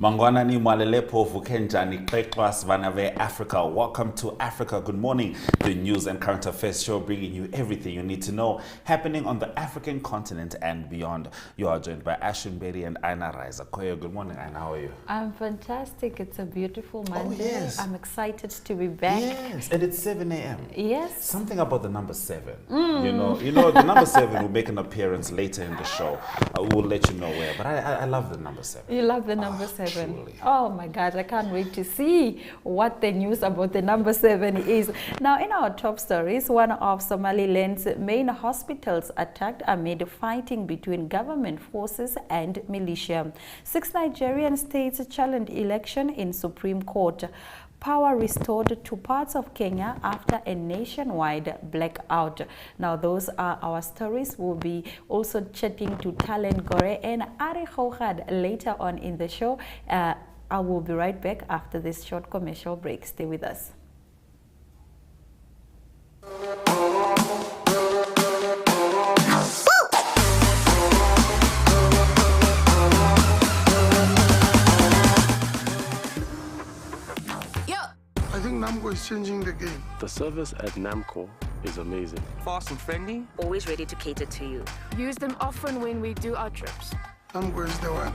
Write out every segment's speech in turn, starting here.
Mangwana ni mwalelepo vukenjani kwekwas vanave Africa. Welcome to Africa. Good morning. The news and current affairs show bringing you everything you need to know happening on the African continent and beyond. You are joined by Ashwin Bedi and Aina Raiza. Koyo, good morning, Aina. How are you? I'm fantastic. It's a beautiful Monday. Oh, yes. I'm excited to be back. Yes, and it's 7 a.m. Yes. Something about the number 7. You know, the number 7 will make an appearance later in the show. We'll let you know where. But I love the number 7. You love the number 7. Truly. Oh my God, I can't wait to see what the news about the number 7 is. Now, in our top stories, one of Somaliland's main hospitals attacked amid fighting between government forces and militia. 6 Nigerian states challenged election in Supreme Court. Power restored to parts of Kenya after a nationwide blackout. Now, those are our stories. We'll be also chatting to Talent Gore and Ari Khoukhad later on in the show. I will be right back after this short commercial break. Stay with us. I think Namco is changing the game. The service at Namco is amazing. Fast and friendly. Always ready to cater to you. Use them often when we do our trips. Namco is the one.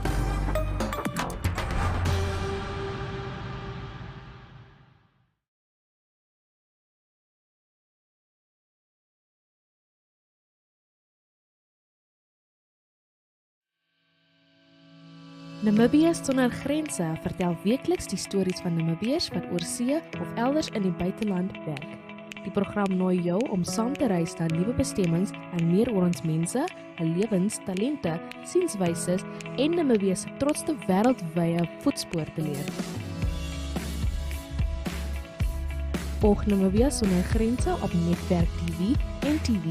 Namibië sonder grense vertel weekliks die stories van Namibiërs wat oor see of elders in die buiteland werk. Die program nooi jou om saam te reis na nuwe bestemmings en meer oor ons mense, hul lewens, talente, sienswyses en Namibië se trotste wêreldwye voetspoor te leer. Volg Namibië sonder grense op Netwerk TV, NTV,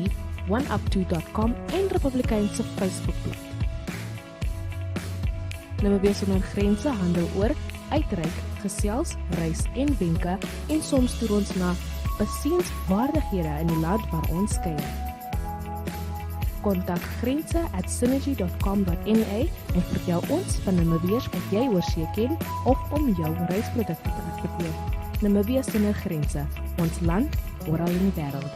oneup2.com en Republikeinse Facebookblad. Namibië sonder grense handel oor uitreik, gesels, reis en wenke en soms toer ons na besienswaardighede in die land waar ons kuier. Kontak grense@synergy.com.na en vertel ons van Namibiërs wat jy oor see ken of om jou reisprodukte te adverteer. Namibië sonder grense, ons land oral in die wêreld.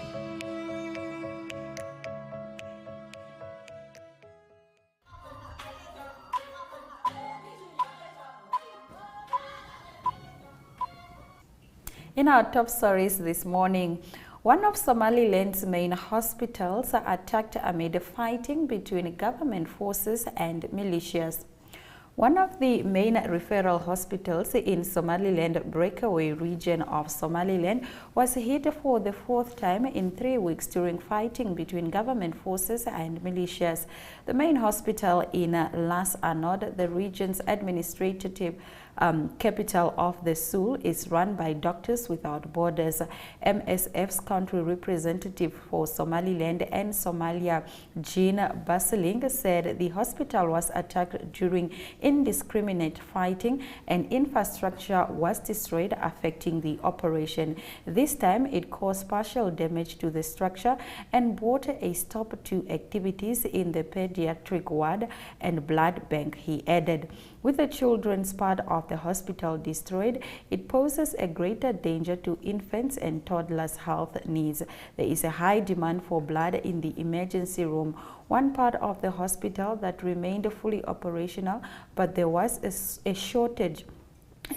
In our top stories this morning, one of Somaliland's main hospitals attacked amid fighting between government forces and militias. One of the main referral hospitals in Somaliland breakaway region of Somaliland was hit for the 4th time in 3 weeks during fighting between government forces and militias. The main hospital in Las Anod, the region's administrative capital of the Sul, is run by Doctors Without Borders. MSF's country representative for Somaliland and Somalia, Jean Basiling, said the hospital was attacked during indiscriminate fighting and infrastructure was destroyed, affecting the operation. This time it caused partial damage to the structure and brought a stop to activities in the pediatric ward and blood bank, he added. With the children's part of the hospital destroyed, it poses a greater danger to infants and toddlers' health needs. There is a high demand for blood in the emergency room, one part of the hospital that remained fully operational, but there was a shortage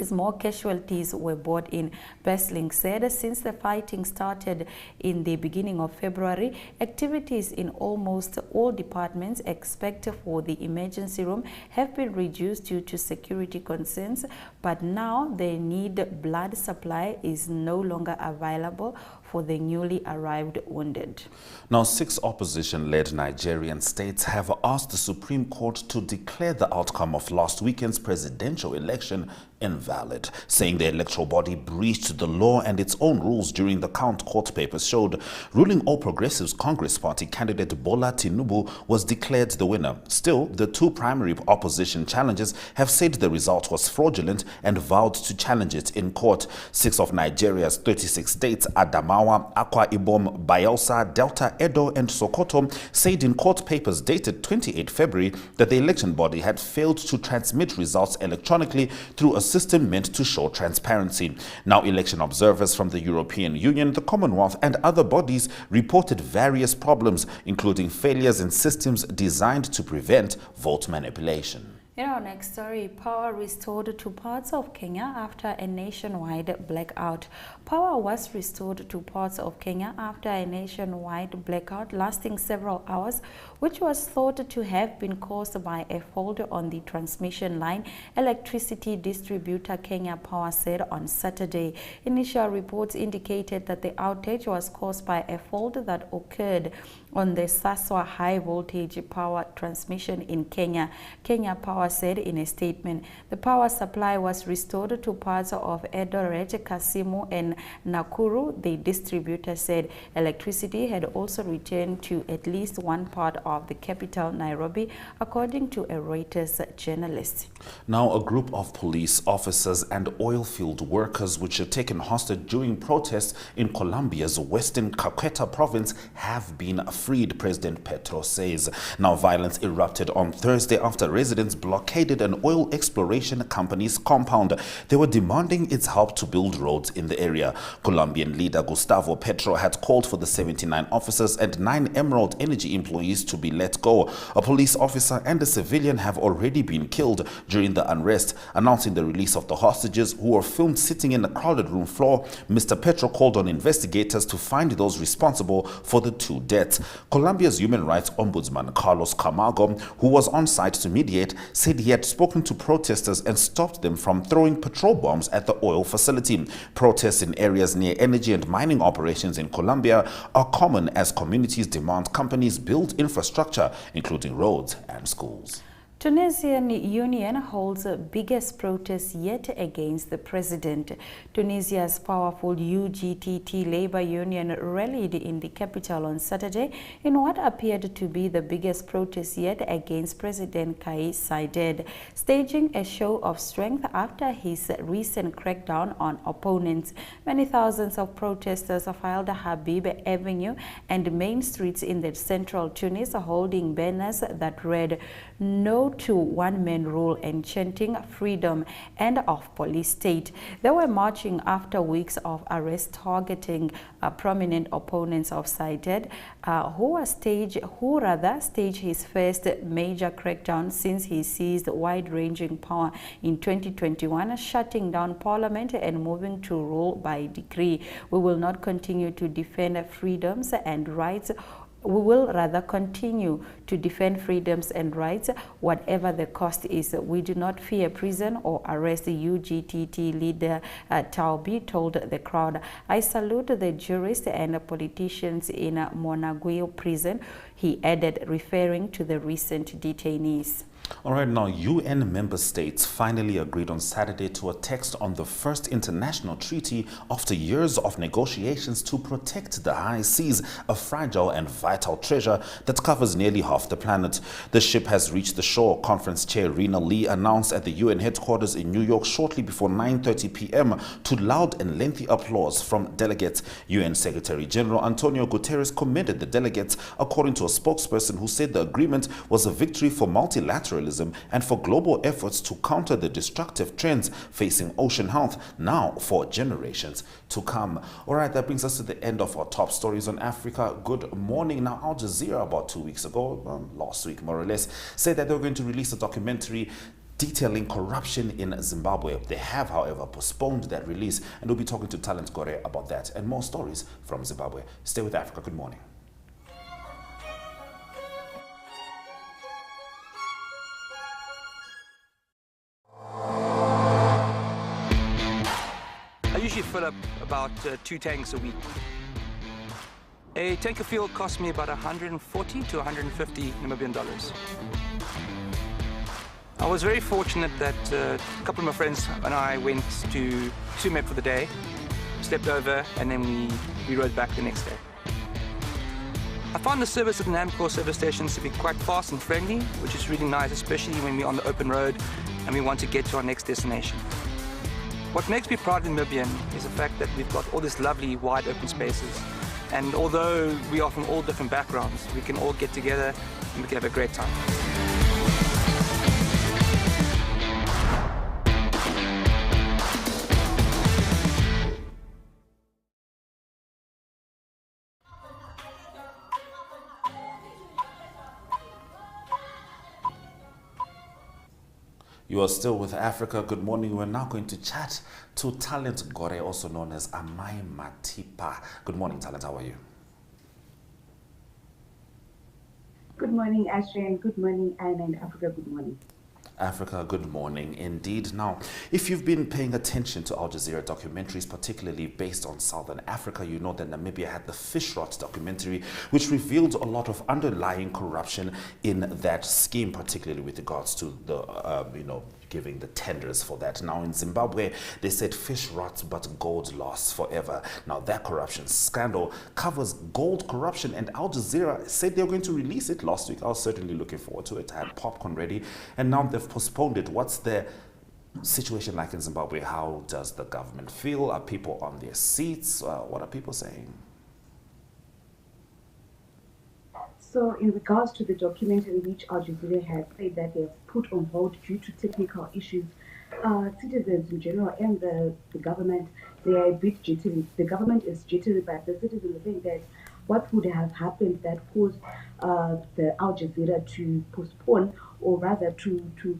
as more casualties were brought in. Besling said since the fighting started in the beginning of February, activities in almost all departments except for the emergency room have been reduced due to security concerns, but now the need blood supply is no longer available for the newly arrived wounded. Now, 6 opposition-led Nigerian states have asked the Supreme Court to declare the outcome of last weekend's presidential election invalid, saying the electoral body breached the law and its own rules during the count. Court papers showed ruling All Progressives Congress Party candidate Bola Tinubu was declared the winner. Still, the 2 primary opposition challengers have said the result was fraudulent and vowed to challenge it in court. 6 of Nigeria's 36 states, Adamawa, Adamawa, Akwa Ibom, Bayelsa, Delta, Edo, and Sokoto said in court papers dated 28 February that the election body had failed to transmit results electronically through a system meant to show transparency. Now, election observers from the European Union, the Commonwealth, and other bodies reported various problems, including failures in systems designed to prevent vote manipulation. In our next story, power restored to parts of Kenya after a nationwide blackout. Power was restored to parts of Kenya after a nationwide blackout lasting several hours, which was thought to have been caused by a fault on the transmission line, electricity distributor Kenya Power said on Saturday. Initial reports indicated that the outage was caused by a fault that occurred on the Saswa high voltage power transmission in Kenya. Kenya Power said in a statement, the power supply was restored to parts of Eldoret, Kasimu, and Nakuru. The distributor said electricity had also returned to at least one part of the capital, Nairobi, according to a Reuters journalist. Now, a group of police officers and oil field workers which were taken hostage during protests in Colombia's western Caqueta province have been freed, President Petro says. Now, violence erupted on Thursday after residents blockaded an oil exploration company's compound. They were demanding its help to build roads in the area. Colombian leader Gustavo Petro had called for the 79 officers and 9 Emerald Energy employees to be let go. A police officer and a civilian have already been killed during the unrest. Announcing the release of the hostages, who were filmed sitting in a crowded room floor, Mr. Petro called on investigators to find those responsible for the 2 deaths. Colombia's human rights ombudsman Carlos Camargo, who was on site to mediate, said he had spoken to protesters and stopped them from throwing petrol bombs at the oil facility. Protests in areas near energy and mining operations in Colombia are common as communities demand companies build infrastructure, including roads and schools. Tunisian Union holds the biggest protest yet against the president. Tunisia's powerful UGTT labor union rallied in the capital on Saturday in what appeared to be the biggest protest yet against President Kais Saied, staging a show of strength after his recent crackdown on opponents. Many thousands of protesters filed Habib Avenue and main streets in the central Tunis, holding banners that read "No to one-man rule" and chanting "freedom and of police state." They were marching after weeks of arrests targeting prominent opponents of Saied, who staged his first major crackdown since he seized wide-ranging power in 2021, shutting down parliament and moving to rule by decree. We will not continue to defend freedoms and rights. We will rather continue to defend freedoms and rights, whatever the cost is. We do not fear prison or arrest, UGTT leader Taubi told the crowd. I salute the jurists and politicians in Monagüe prison, he added, referring to the recent detainees. All right, now UN member states finally agreed on Saturday to a text on the first international treaty after years of negotiations to protect the high seas, a fragile and vital treasure that covers nearly half the planet. The ship has reached the shore, Conference Chair Rina Lee announced at the UN headquarters in New York shortly before 9:30 p.m. to loud and lengthy applause from delegates. UN Secretary General Antonio Guterres commended the delegates, according to a spokesperson who said the agreement was a victory for multilateralism and for global efforts to counter the destructive trends facing ocean health now for generations to come. All right, that brings us to the end of our top stories on Africa. Good morning. Now, Al Jazeera about 2 weeks ago, last week more or less, said that they were going to release a documentary detailing corruption in Zimbabwe. They have, however, postponed that release, and we'll be talking to Talent Gore about that and more stories from Zimbabwe. Stay with Africa. Good morning. I usually fill up about 2 tanks a week. A tank of fuel costs me about 140 to 150 Namibian dollars. I was very fortunate that a couple of my friends and I went to Sumet for the day, slept over, and then we rode back the next day. I found the service at the Namco service stations to be quite fast and friendly, which is really nice, especially when we're on the open road and we want to get to our next destination. What makes me proud Namibian is the fact that we've got all these lovely wide open spaces. And although we are from all different backgrounds, we can all get together and we can have a great time. You are still with Africa. Good morning. We're now going to chat to Talent Gore, also known as Amai Matipa. Good morning, Talent. How are you? Good morning, Ashley, and good morning, Anna, and Africa. Good morning. Africa, good morning indeed. Now, if you've been paying attention to Al Jazeera documentaries, particularly based on Southern Africa, you know that Namibia had the fish rot documentary, which revealed a lot of underlying corruption in that scheme, particularly with regards to the, giving the tenders for that. Now, in Zimbabwe, they said fish rot, but gold lost forever. Now, that corruption scandal covers gold corruption, and Al Jazeera said they were going to release it last week. I was certainly looking forward to it. I had popcorn ready, and now they've postponed it. What's the situation like in Zimbabwe? How does the government feel? Are people on their seats? What are people saying? So, in regards to the documentary which Al Jazeera has said that they have put on hold due to technical issues, citizens in general and the government, they are a bit jittery. The government is jittery, but the citizens think that what would have happened that caused the Al Jazeera to postpone, or rather to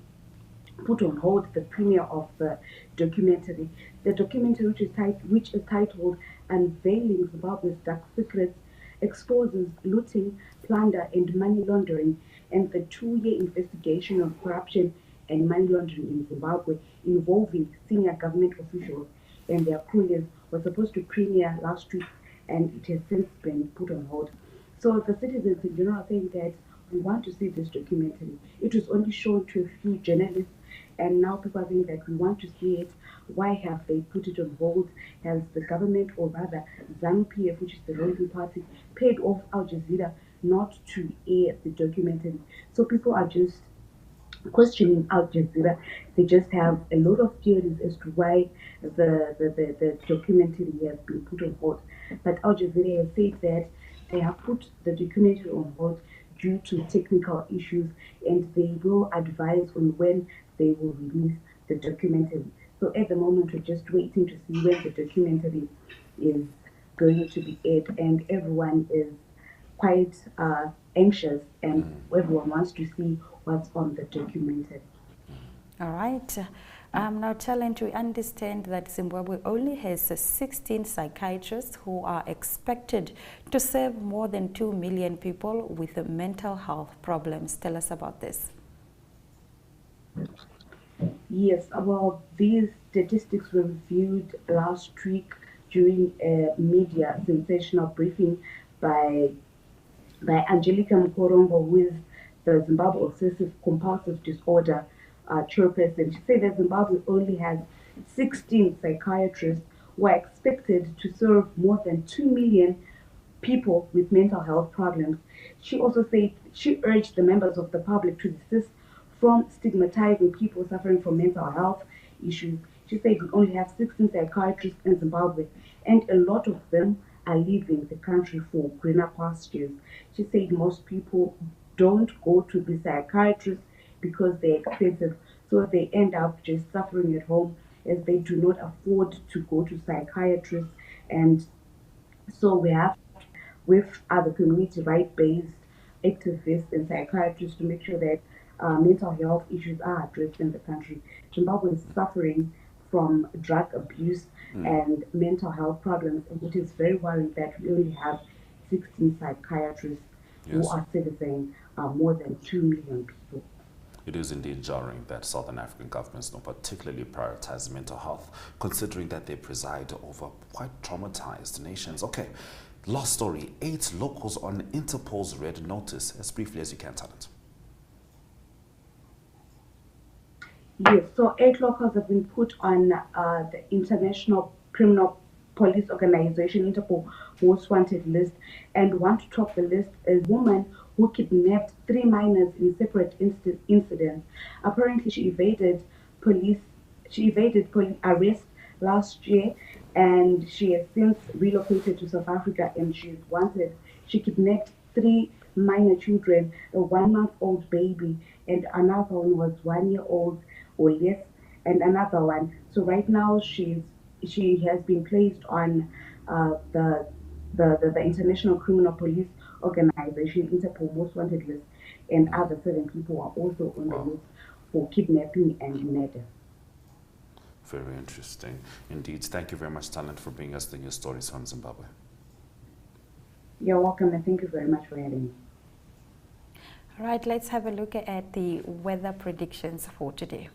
put on hold the premiere of the documentary. The documentary, which is titled Unveiling Zimbabwe's Dark Secrets, exposes looting, plunder, and money laundering, and the 2-year investigation of corruption and money laundering in Zimbabwe involving senior government officials and their couriers was supposed to premiere last week, and it has since been put on hold. So the citizens in general are saying that we want to see this documentary. It was only shown to a few journalists, and now people are saying that we want to see it. Why have they put it on hold? Has the government, or rather ZANU-PF, which is the ruling party, paid off Al Jazeera not to air the documentary? So people are just questioning Al Jazeera. They just have a lot of theories as to why the documentary has been put on hold. But Al Jazeera has said that they have put the documentary on hold due to technical issues, and they will advise on when they will release the documentary. So at the moment, we're just waiting to see when the documentary is going to be aired, and everyone is quite anxious, and everyone wants to see what's on the documentary. All right. Now, Talent, we understand that Zimbabwe only has 16 psychiatrists who are expected to serve more than 2 million people with mental health problems. Tell us about this. Yes, well, these statistics were reviewed last week during a media sensational briefing by Angelica Mkorongo, who is the Zimbabwe Obsessive Compulsive Disorder chairperson. She said that Zimbabwe only has 16 psychiatrists who are expected to serve more than 2 million people with mental health problems. She also said she urged the members of the public to desist from stigmatizing people suffering from mental health issues. She said we only have 16 psychiatrists in Zimbabwe, and a lot of them are leaving the country for greener pastures. She said most people don't go to the psychiatrist because they're expensive, so they end up just suffering at home as they do not afford to go to psychiatrists. And so we have, with other community right-based activists and psychiatrists, to make sure that mental health issues are addressed in the country. Zimbabwe is suffering from drug abuse and mental health problems, and it is very worrying that we only have 16 psychiatrists who are servicing more than 2 million people. It is indeed jarring that Southern African governments don't particularly prioritize mental health, considering that they preside over quite traumatized nations. Okay, last story. 8 locals on Interpol's red notice. As briefly as you can, Talent. Yes, so 8 locals have been put on the International Criminal Police Organization, Interpol, most wanted list, and one to top the list is a woman who kidnapped 3 minors in separate incidents. Apparently, she evaded police arrest last year, and she has since relocated to South Africa, and she kidnapped 3 minor children, a 1-month-old baby, and another one was 1 year old or less, and another one. So right now she has been placed on the International Criminal Police Organization, Interpol Most Wanted list, and other 7 people are also on the list for kidnapping and murder. Very interesting. Indeed. Thank you very much, Talent, for bringing us the news stories from Zimbabwe. You're welcome, and thank you very much for having me. All right, let's have a look at the weather predictions for today.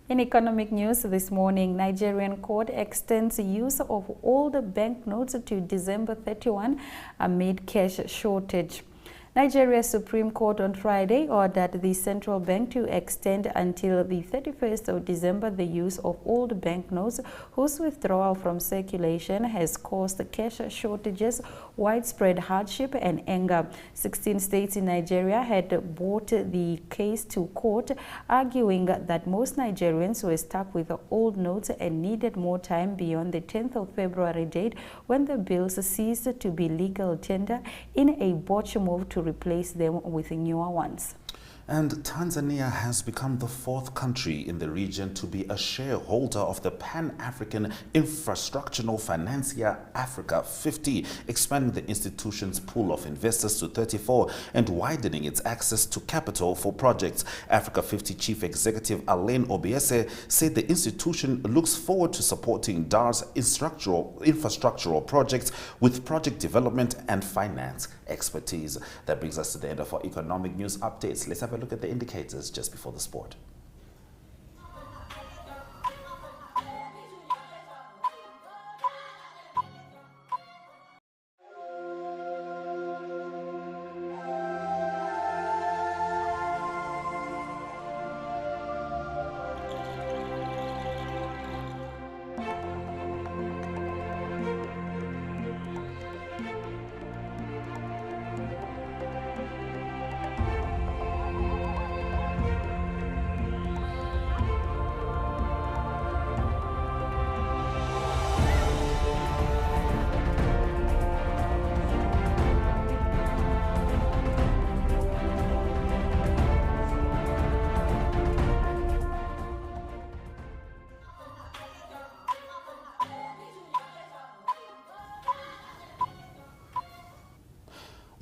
In economic news this morning, Nigerian court extends use of old banknotes to December 31 amid cash shortage. Nigeria's Supreme Court on Friday ordered the central bank to extend until the 31st of December the use of old banknotes whose withdrawal from circulation has caused cash shortages, widespread hardship and anger. 16 states in Nigeria had brought the case to court, arguing that most Nigerians were stuck with old notes and needed more time beyond the 10th of February date when the bills ceased to be legal tender in a botched move to replace them with newer ones. And Tanzania has become the 4th country in the region to be a shareholder of the Pan-African Infrastructural Financier Africa 50, expanding the institution's pool of investors to 34 and widening its access to capital for projects. Africa 50 Chief Executive Alain Obiese said the institution looks forward to supporting DAR's infrastructural projects with project development and finance expertise. That brings us to the end of our economic news updates. Let's have a look at the indicators just before the sport.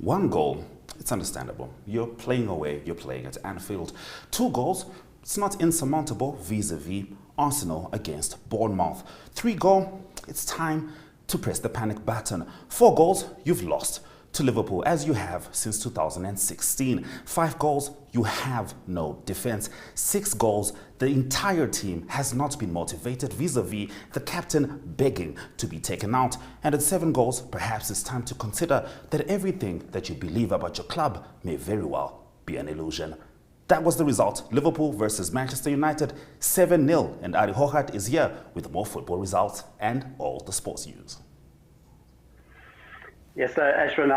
One goal, it's understandable. You're playing away, you're playing at Anfield. 2 goals, it's not insurmountable vis-a-vis Arsenal against Bournemouth. 3 goals, it's time to press the panic button. 4 goals, you've lost to Liverpool, as you have since 2016. 5 goals, you have no defense. 6 goals, the entire team has not been motivated vis-a-vis the captain begging to be taken out. And at 7 goals, perhaps it's time to consider that everything that you believe about your club may very well be an illusion. That was the result. Liverpool versus Manchester United, 7-0. And Ari Hohat is here with more football results and all the sports news. Yes, Ashwin,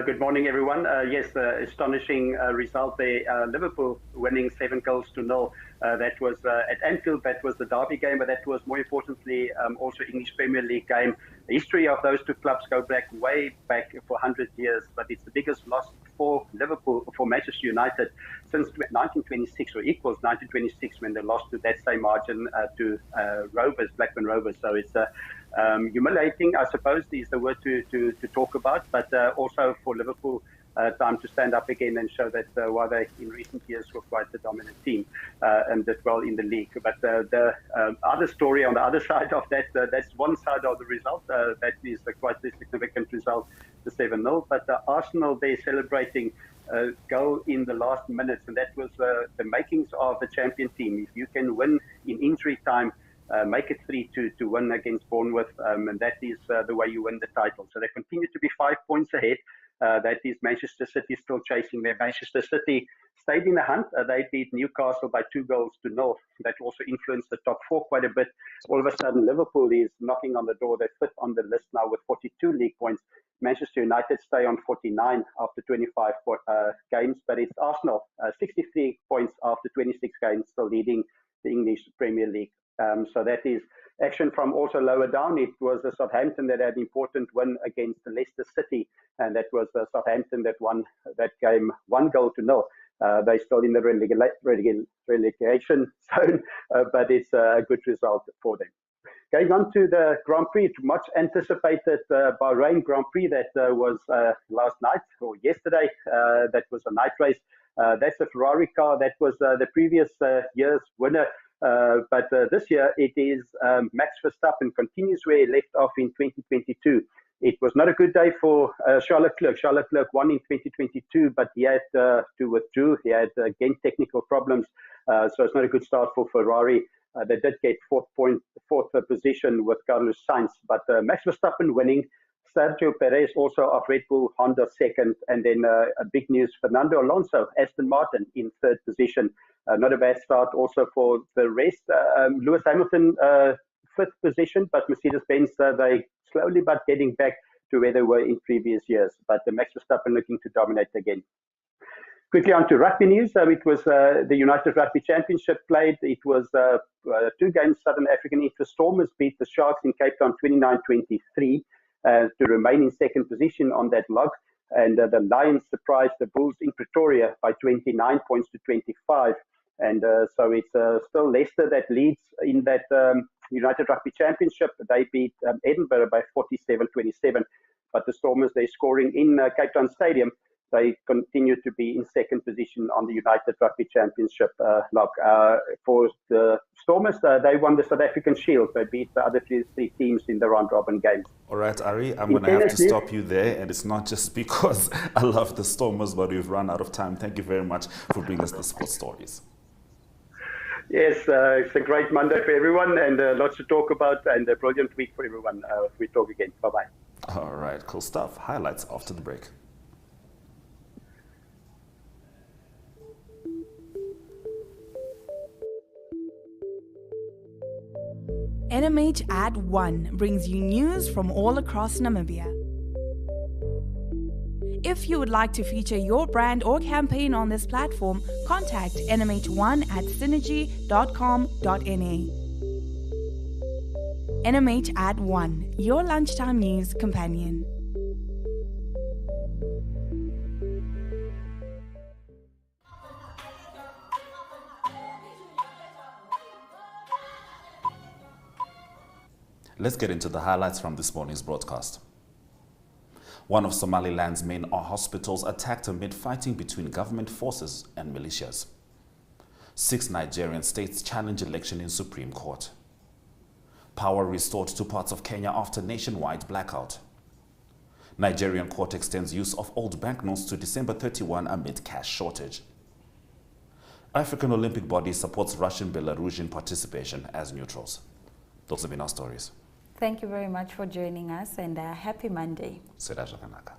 good morning, everyone. Yes, astonishing result there. Liverpool winning 7-0. That was at Anfield. That was the derby game, but that was more importantly also English Premier League game. The history of those two clubs go way back for 100 years, but it's the biggest loss for Liverpool, for Manchester United, since 1926, or equals 1926, when they lost to that same margin to Blackburn Rovers. So it's humiliating, I suppose, is the word to talk about, but also for Liverpool, time to stand up again and show that while they in recent years were quite the dominant team and did well in the league. But the other story on the other side of that, that's one side of the result. That is quite a significant result, the 7-0. But Arsenal, they're celebrating a goal in the last minutes, and that was the makings of a champion team. If you can win in injury time, make it 3-2 to win against Bournemouth, and that is the way you win the title. So they continue to be 5 points ahead. That is Manchester City still chasing there. Manchester City stayed in the hunt. They beat Newcastle by 2-0. That also influenced the top four quite a bit. All of a sudden, Liverpool is knocking on the door. They're fifth on the list now with 42 league points. Manchester United stay on 49 after 25 games, but it's Arsenal, 63 points after 26 games, still leading the English Premier League. So that is action from also lower down. It was Southampton that had an important win against Leicester City, and that was Southampton that won that game 1-0. They're still in the relegation zone, but it's a good result for them. Going on to the Grand Prix, much anticipated Bahrain Grand Prix that was last night or yesterday. That was a night race. That's a Ferrari car. That was the previous year's winner. But this year it is Max Verstappen, continues where he left off in 2022. It was not a good day for Charles Leclerc. Charles Leclerc won in 2022, but he had to withdraw. He had, again, technical problems. So it's not a good start for Ferrari. They did get fourth position with Carlos Sainz, but Max Verstappen winning. Sergio Perez also of Red Bull, Honda second, and then a big news, Fernando Alonso, Aston Martin in third position. Not a bad start also for the rest. Lewis Hamilton, fifth position, but Mercedes-Benz, they slowly but getting back to where they were in previous years. But the Max Verstappen looking to dominate again. Quickly on to rugby news. It was the United Rugby Championship played. It was 2 games. Southern African Interest Stormers beat the Sharks in Cape Town 29-23 to remain in second position on that log. And the Lions surprised the Bulls in Pretoria by 29 points to 25. And so it's still Leicester that leads in that United Rugby Championship. They beat Edinburgh by 47-27. But the Stormers, they're scoring in Cape Town Stadium. They continue to be in second position on the United Rugby Championship log. For the Stormers, they won the South African Shield. They beat the other three teams in the round-robin games. All right, Ari, I'm going to have to stop you there. And it's not just because I love the Stormers, but we've run out of time. Thank you very much for bringing us the sports stories. Yes, it's a great Monday for everyone, and lots to talk about, and a brilliant week for everyone. We talk again. Bye-bye. All right, cool stuff. Highlights after the break. NMH at 1 brings you news from all across Namibia. If you would like to feature your brand or campaign on this platform, contact NMH1 at synergy.com.na. NMH at 1, your lunchtime news companion. Let's get into the highlights from this morning's broadcast. One of Somaliland's main hospitals attacked amid fighting between government forces and militias. 6 Nigerian states challenge election in Supreme Court. Power restored to parts of Kenya after nationwide blackout. Nigerian court extends use of old banknotes to December 31 amid cash shortage. African Olympic body supports Russian Belarusian participation as neutrals. Those have been our stories. Thank you very much for joining us, and happy Monday. Sera Jakanaka.